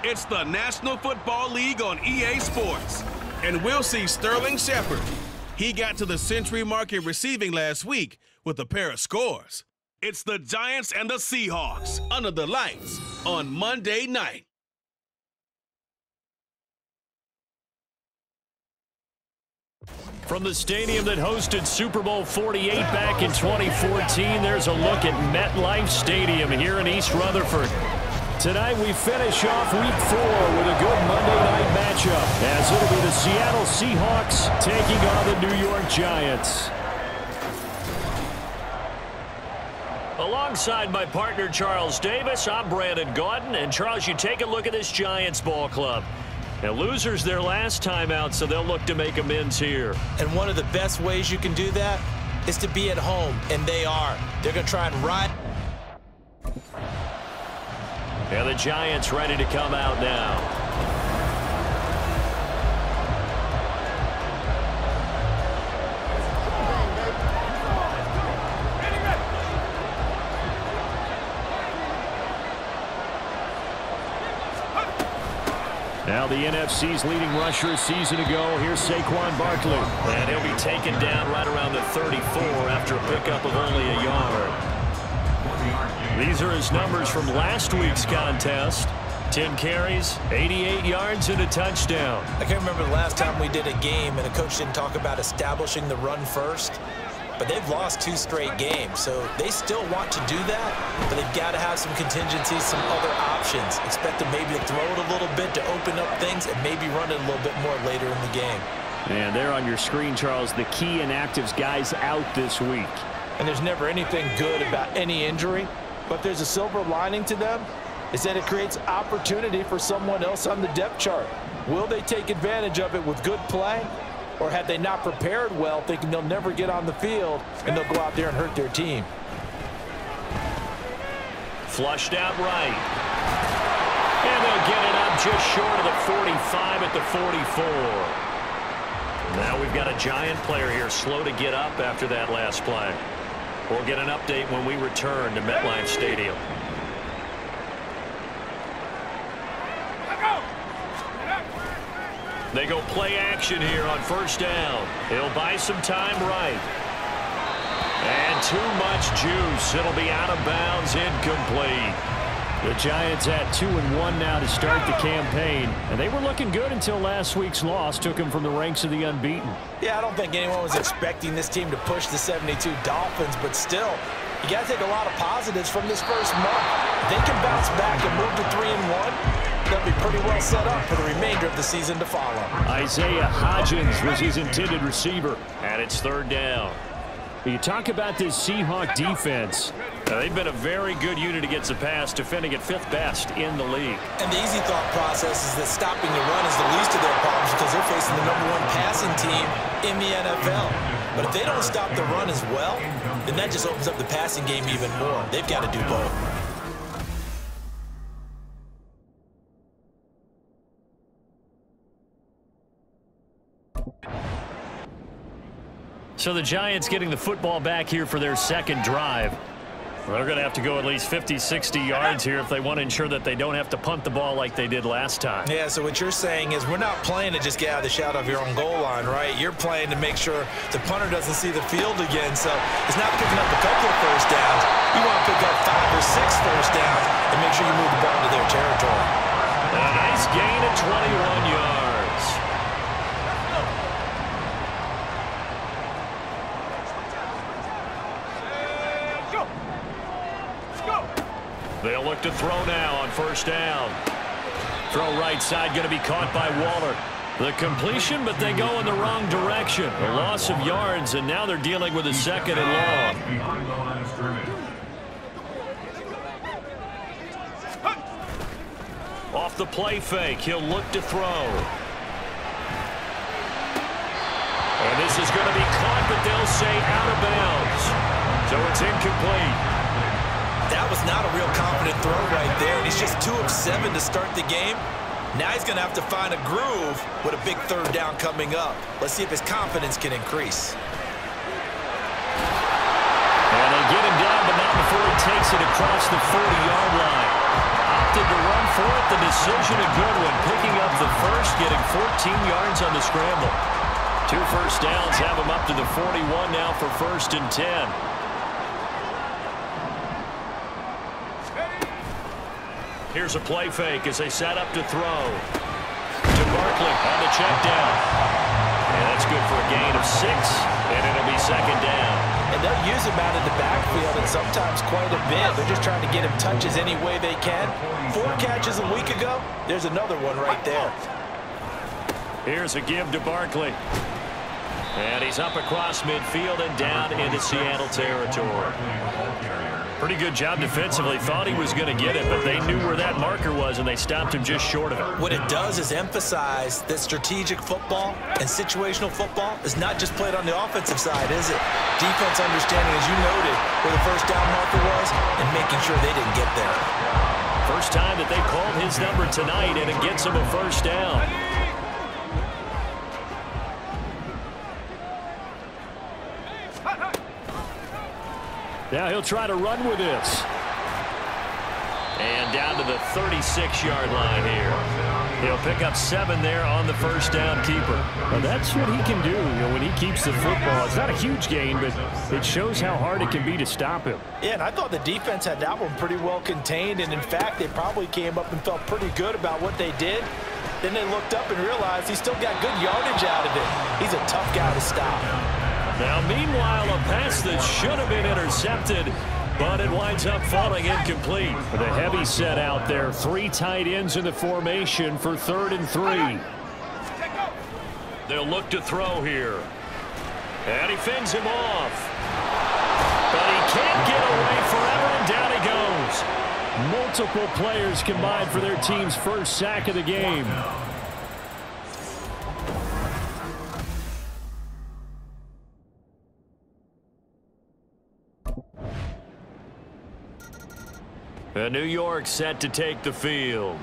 It's the National Football League on EA Sports. And we'll see Sterling Shepard. He got to the century mark in receiving last week with a pair of scores. It's the Giants and the Seahawks under the lights on Monday night. From the stadium that hosted Super Bowl 48 back in 2014, there's a look at MetLife Stadium here in East Rutherford. Tonight we finish off Week 4 with a good Monday night matchup, as it'll be the Seattle Seahawks taking on the New York Giants. Alongside my partner Charles Davis, I'm Brandon Gaudin. And Charles, you take a look at this Giants ball club. Now, losers their last time out, so they'll look to make amends here. And one of the best ways you can do that is to be at home, and they are. They're going to try and ride. And the Giants ready to come out now. Now the NFC's leading rusher a season ago. Here's Saquon Barkley. And he'll be taken down right around the 34 after a pickup of only a yard. These are his numbers from last week's contest. 10 carries, 88 yards, and a touchdown. I can't remember the last time we did a game and a coach didn't talk about establishing the run first. But they've lost 2 straight games, so they still want to do that, but they've got to have some contingencies, some other options. Expect them maybe to throw it a little bit to open up things and maybe run it a little bit more later in the game. And there on your screen, Charles, the key inactives guys out this week. And there's never anything good about any injury, but there's a silver lining to them, is that it creates opportunity for someone else on the depth chart. Will they take advantage of it with good play? Or had they not prepared well, thinking they'll never get on the field, and they'll go out there and hurt their team? Flushed out right. And they'll get it up just short of the 45 at the 44. Now we've got a Giant player here slow to get up after that last play. We'll get an update when we return to MetLife Stadium. They go play action here on first down. He'll buy some time right. And too much juice. It'll be out of bounds, incomplete. The Giants at 2-1 now to start the campaign. And they were looking good until last week's loss took them from the ranks of the unbeaten. Yeah, I don't think anyone was expecting this team to push the 72 Dolphins, but still, you got to take a lot of positives from this first month. If they can bounce back and move to 3-1, they'll be pretty well set up for the remainder of the season to follow. Isaiah Hodgins was his intended receiver, and it's third down. You talk about this Seahawk defense. They've been a very good unit against the pass, defending at 5th best in the league. And the easy thought process is that stopping the run is the least of their problems because they're facing the #1 passing team in the NFL. But if they don't stop the run as well, then that just opens up the passing game even more. They've got to do both. So the Giants getting the football back here for their second drive. They're going to have to go at least 50, 60 yards here if they want to ensure that they don't have to punt the ball like they did last time. Yeah, so what you're saying is we're not playing to just get out of the shadow of your own goal line, right? You're playing to make sure the punter doesn't see the field again. So it's not picking up a couple of first downs. You want to pick up 5 or 6 first downs and make sure you move the ball into their territory. A nice gain of 21 yards. They'll look to throw now on first down. Throw right side going to be caught by Waller. The completion, but they go in the wrong direction. A loss of yards, and now they're dealing with a 2nd and long. Off the play fake, he'll look to throw. And this is going to be caught, but they'll say out of bounds. So it's incomplete. That was not a real confident throw right there, and he's just 2 of 7 to start the game. Now he's going to have to find a groove with a big third down coming up. Let's see if his confidence can increase. And they get him down, but not before he takes it across the 40-yard line. opted to run for it. The decision a good one. Picking up the first, getting 14 yards on the scramble. 2 first downs have him up to the 41 now for 1st and 10. Here's a play fake as they set up to throw. To Barkley on the check down. And that's good for a gain of 6, and it'll be 2nd down. And they'll use him out in the backfield, and sometimes quite a bit. They're just trying to get him touches any way they can. 4 catches a week ago. There's another one right there. Here's a give to Barkley. And he's up across midfield and down into Seattle territory. Pretty good job defensively. Thought he was going to get it, but they knew where that marker was, and they stopped him just short of it. What it does is emphasize that strategic football and situational football is not just played on the offensive side, is it? Defense understanding, as you noted, where the first down marker was and making sure they didn't get there. First time that they called his number tonight, and it gets him a first down. Now he'll try to run with this. And down to the 36-yard line here. He'll pick up 7 there on the first down keeper. Well, that's what he can do, when he keeps the football. It's not a huge gain, but it shows how hard it can be to stop him. Yeah, and I thought the defense had that one pretty well contained, and in fact, they probably came up and felt pretty good about what they did. Then they looked up and realized he still got good yardage out of it. He's a tough guy to stop. Now, meanwhile, a pass that should have been intercepted, but it winds up falling incomplete. The heavy set out there. 3 tight ends in the formation for 3rd and 3. They'll look to throw here. And he fends him off. But he can't get away forever, and down he goes. Multiple players combined for their team's first sack of the game. New York set to take the field.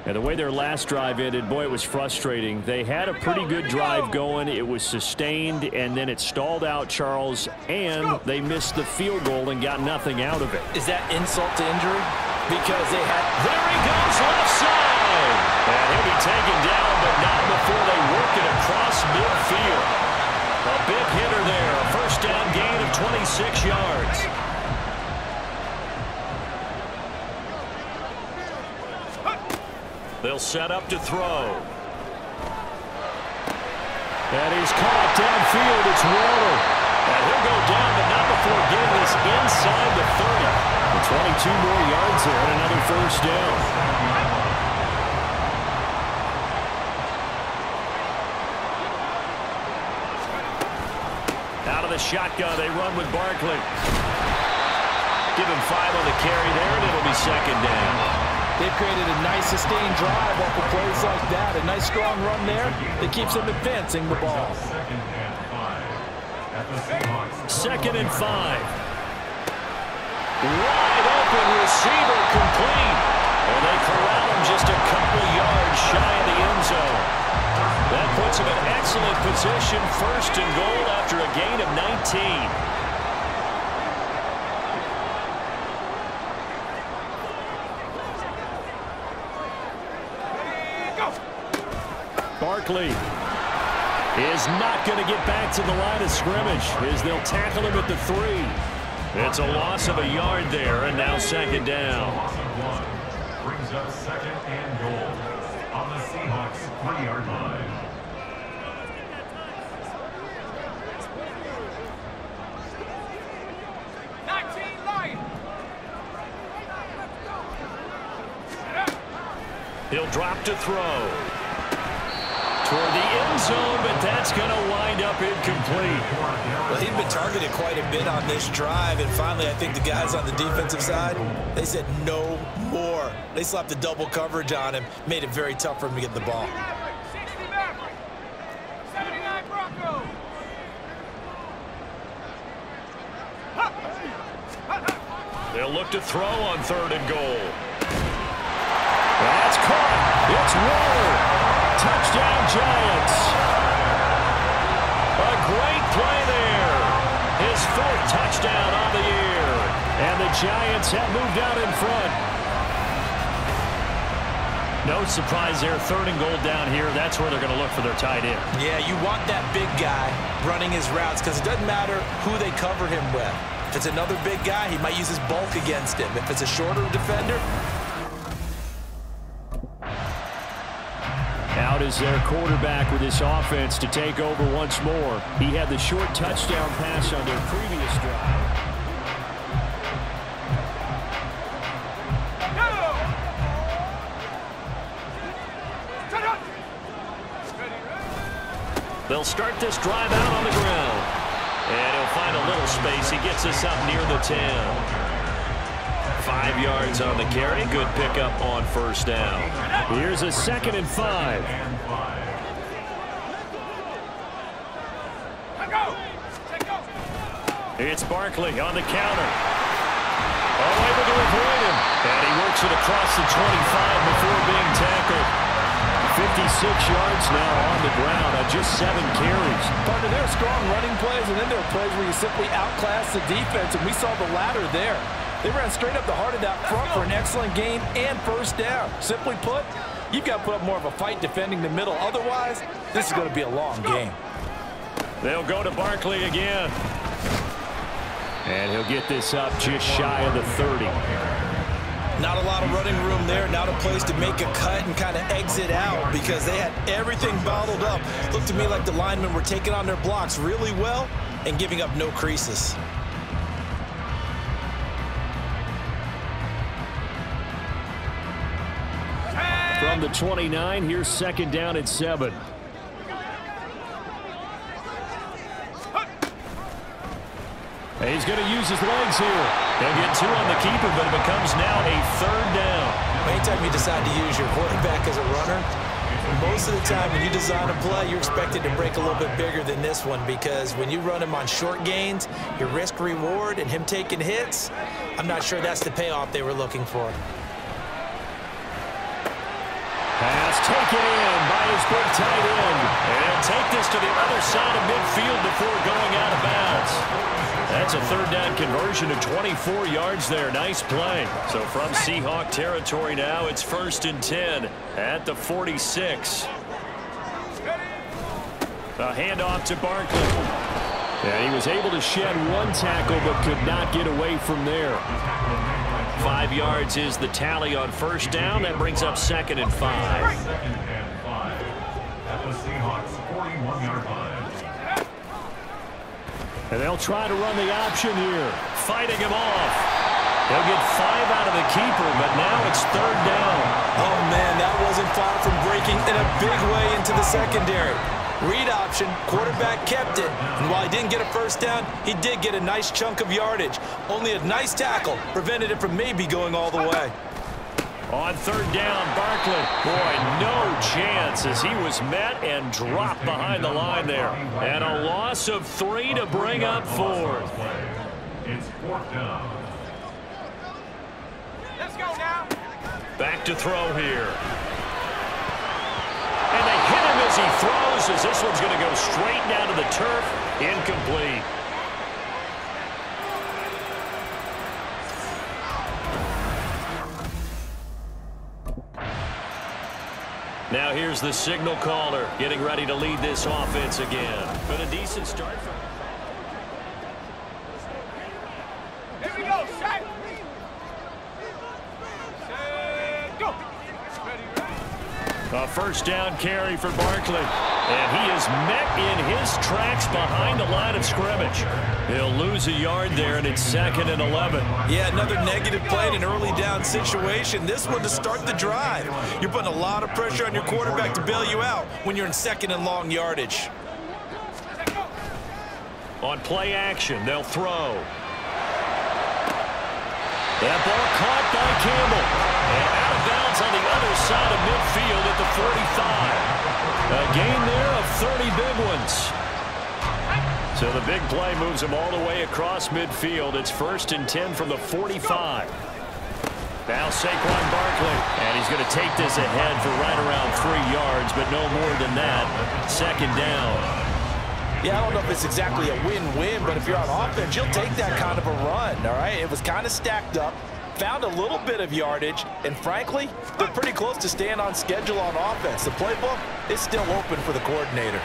And the way their last drive ended, boy, it was frustrating. They had a pretty good drive going. It was sustained, and then it stalled out, Charles, and they missed the field goal and got nothing out of it. Is that insult to injury? Because they had... There he goes, left side! And he'll be taken down, but not before they work it across midfield. A big hitter there, a first down gain of 26 yards. They'll set up to throw. And he's caught downfield. It's Waller. And he'll go down, but not before getting this inside the 30. And 22 more yards there and another first down. Out of the shotgun, they run with Barkley. Give him 5 on the carry there, and it'll be 2nd down. They've created a nice sustained drive off of plays like that. A nice strong run there that keeps them advancing the ball. 2nd and 5. Wide open receiver complete. And they corral him just a couple yards shy of the end zone. That puts him in excellent position. 1st and goal after a gain of 19. Barkley is not going to get back to the line of scrimmage as they'll tackle him at the 3. It's a loss of a yard there, and now 2nd down. Brings up 2nd and goal on the Seahawks 3-yard line. He'll drop to throw. Toward the end zone, but that's going to wind up incomplete. Well, he'd been targeted quite a bit on this drive, and finally I think the guys on the defensive side, they said no more. They slapped the double coverage on him, made it very tough for him to get the ball. They'll look to throw on 3rd and goal. That's caught. It's Waller. Touchdown, Giants. A great play there. His 4th touchdown on the year. And the Giants have moved out in front. No surprise there. 3rd and goal down here. That's where they're going to look for their tight end. Yeah, you want that big guy running his routes because it doesn't matter who they cover him with. If it's another big guy, he might use his bulk against him. If it's a shorter defender. Out is their quarterback with this offense to take over once more. He had the short touchdown pass on their previous drive. They'll start this drive out on the ground. And he'll find a little space. He gets us up near the 10. 5 yards on the carry. Good pickup on 1st down. Here's a 2nd and 5. It's Barkley on the counter. Oh, able to avoid him. And he works it across the 25 before being tackled. 56 yards now on the ground on just 7 carries. Partner, there are strong running plays, and then there are plays where you simply outclass the defense, and we saw the latter there. They ran straight up the heart of that front for an excellent game and 1st down. Simply put, you've got to put up more of a fight defending the middle. Otherwise, this is going to be a long game. They'll go to Barkley again. And he'll get this up just shy of the 30. Not a lot of running room there. Not a place to make a cut and kind of exit out because they had everything bottled up. Looked to me like the linemen were taking on their blocks really well and giving up no creases. From the 29, here's 2nd down and 7. He's going to use his legs here. He'll get 2 on the keeper, but it becomes now a 3rd down. Anytime you decide to use your quarterback as a runner, most of the time when you design a play, you're expected to break a little bit bigger than this one because when you run him on short gains, your risk-reward and him taking hits, I'm not sure that's the payoff they were looking for. Pass taken in by his big tight end. And he'll take this to the other side of midfield before going out of bounds. That's a 3rd down conversion of 24 yards there. Nice play. So from Seahawk territory now, it's 1st and 10 at the 46. A handoff to Barkley. And he was able to shed 1 tackle but could not get away from there. 5 yards is the tally on 1st down. That brings up 2nd and 5. 2nd and 5 at the Seahawks 41-yard line. And they'll try to run the option here. Fighting him off. They'll get 5 out of the keeper, but now it's 3rd down. Oh, man, that wasn't far from breaking in a big way into the secondary. Read option, quarterback kept it. And while he didn't get a 1st down, he did get a nice chunk of yardage. Only a nice tackle prevented it from maybe going all the way. On 3rd down, Barkley. Boy, no chance as he was met and dropped behind the line there. And a loss of 3 to bring up 4th. It's 4th down. Let's go now. Back to throw here. And they hit him as he throws, as this one's going to go straight down to the turf. Incomplete. Now here's the signal caller getting ready to lead this offense again. But a decent start for him. Here we go, set. Go. A 1st down carry for Barkley. And he is met in his tracks behind the line of scrimmage. He'll lose a yard there, and it's 2nd and 11. Yeah, another negative play in an early down situation. This one to start the drive. You're putting a lot of pressure on your quarterback to bail you out when you're in 2nd and long yardage. On play action, they'll throw. That ball caught by Campbell. And out of bounds on the other side of midfield at the 45. A gain there of 30 big ones. So the big play moves him all the way across midfield. It's 1st and 10 from the 45. Now Saquon Barkley. And he's going to take this ahead for right around 3 yards, but no more than that. 2nd down. Yeah, I don't know if it's exactly a win-win, but if you're on offense, you'll take that kind of a run, all right? It was kind of stacked up. found a little bit of yardage, and frankly, they're pretty close to staying on schedule on offense. The playbook is still open for the coordinator.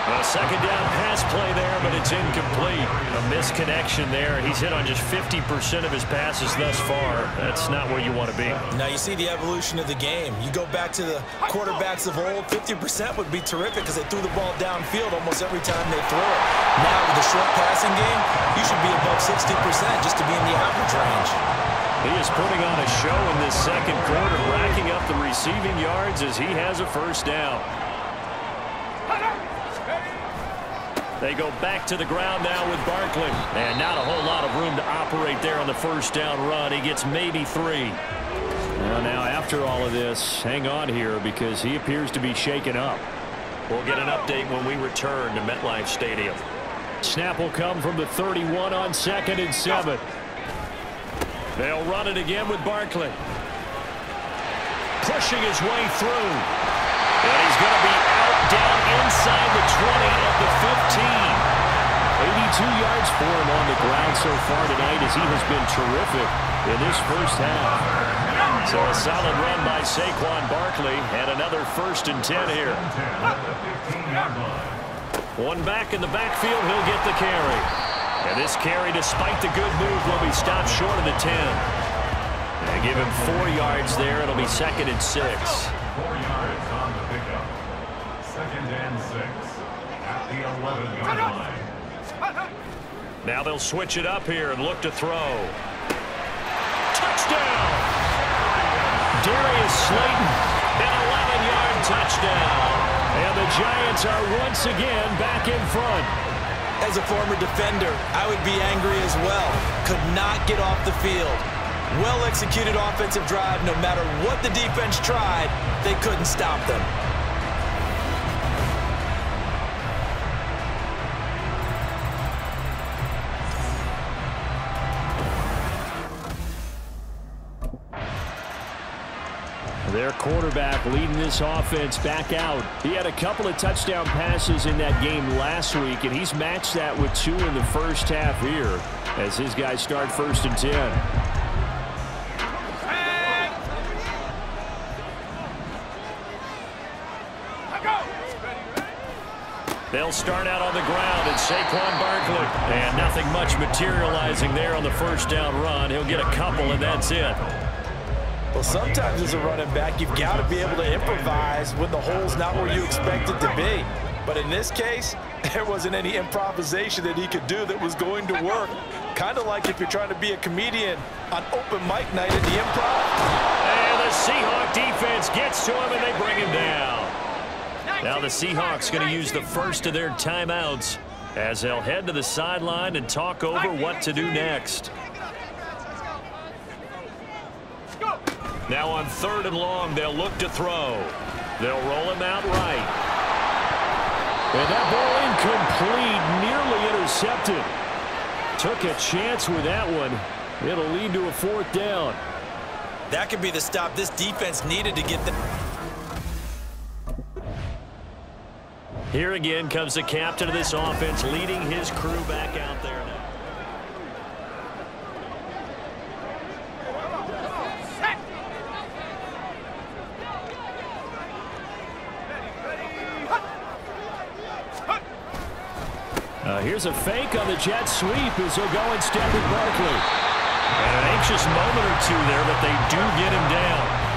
A second down pass play there, but it's incomplete. A misconnection there. He's hit on just 50% of his passes thus far. That's not where you want to be. Now you see the evolution of the game. You go back to the quarterbacks of old, 50% would be terrific because they threw the ball downfield almost every time they throw it. Now with the short passing game, you should be above 60% just to be in the average range. He is putting on a show in this second quarter, racking up the receiving yards as he has a first down. They go back to the ground now with Barkley. And not a whole lot of room to operate there on the first down run. He gets maybe 3. Well, now after all of this, hang on here because he appears to be shaken up. We'll get an update when we return to MetLife Stadium. Snap will come from the 31 on 2nd and 7. They'll run it again with Barkley. Pushing his way through. And he's going to be out down inside the 20 at the 15. 82 yards for him on the ground so far tonight as he has been terrific in this first half. So a solid run by Saquon Barkley and another 1st and 10 here. One back in the backfield, he'll get the carry. And this carry, despite the good move, will be stopped short of the 10. They give him 4 yards there. It'll be 2nd and 6. 4 yards on the pickup. 2nd and 6 at the 11-yard line. Now they'll switch it up here and look to throw. Touchdown! Darius Slayton, an 11-yard touchdown. And the Giants are once again back in front. As a former defender, I would be angry as well. Could not get off the field. Well-executed offensive drive. No matter what the defense tried, they couldn't stop them. Their quarterback leading this offense back out. He had a couple of touchdown passes in that game last week, and he's matched that with 2 in the first half here as his guys start 1st and 10. They'll start out on the ground, and Saquon Barkley. And nothing much materializing there on the first down run. He'll get a couple, and that's it. Well, sometimes as a running back, you've got to be able to improvise when the hole's not where you expect it to be. But in this case, there wasn't any improvisation that he could do that was going to work. Kind of like if you're trying to be a comedian on open mic night at the Improv. And the Seahawk defense gets to him, and they bring him down. Now the Seahawks going to use the first of their timeouts as they'll head to the sideline and talk over what to do next. Now on 3rd and long, they'll look to throw. They'll roll him out right. And that ball incomplete, nearly intercepted. Took a chance with that one. It'll lead to a 4th down. That could be the stop this defense needed to get the... Here again comes the captain of this offense leading his crew back out there now. Here's a fake on the jet sweep as he'll go instead with Barkley. And an anxious moment or two there, but they do get him down.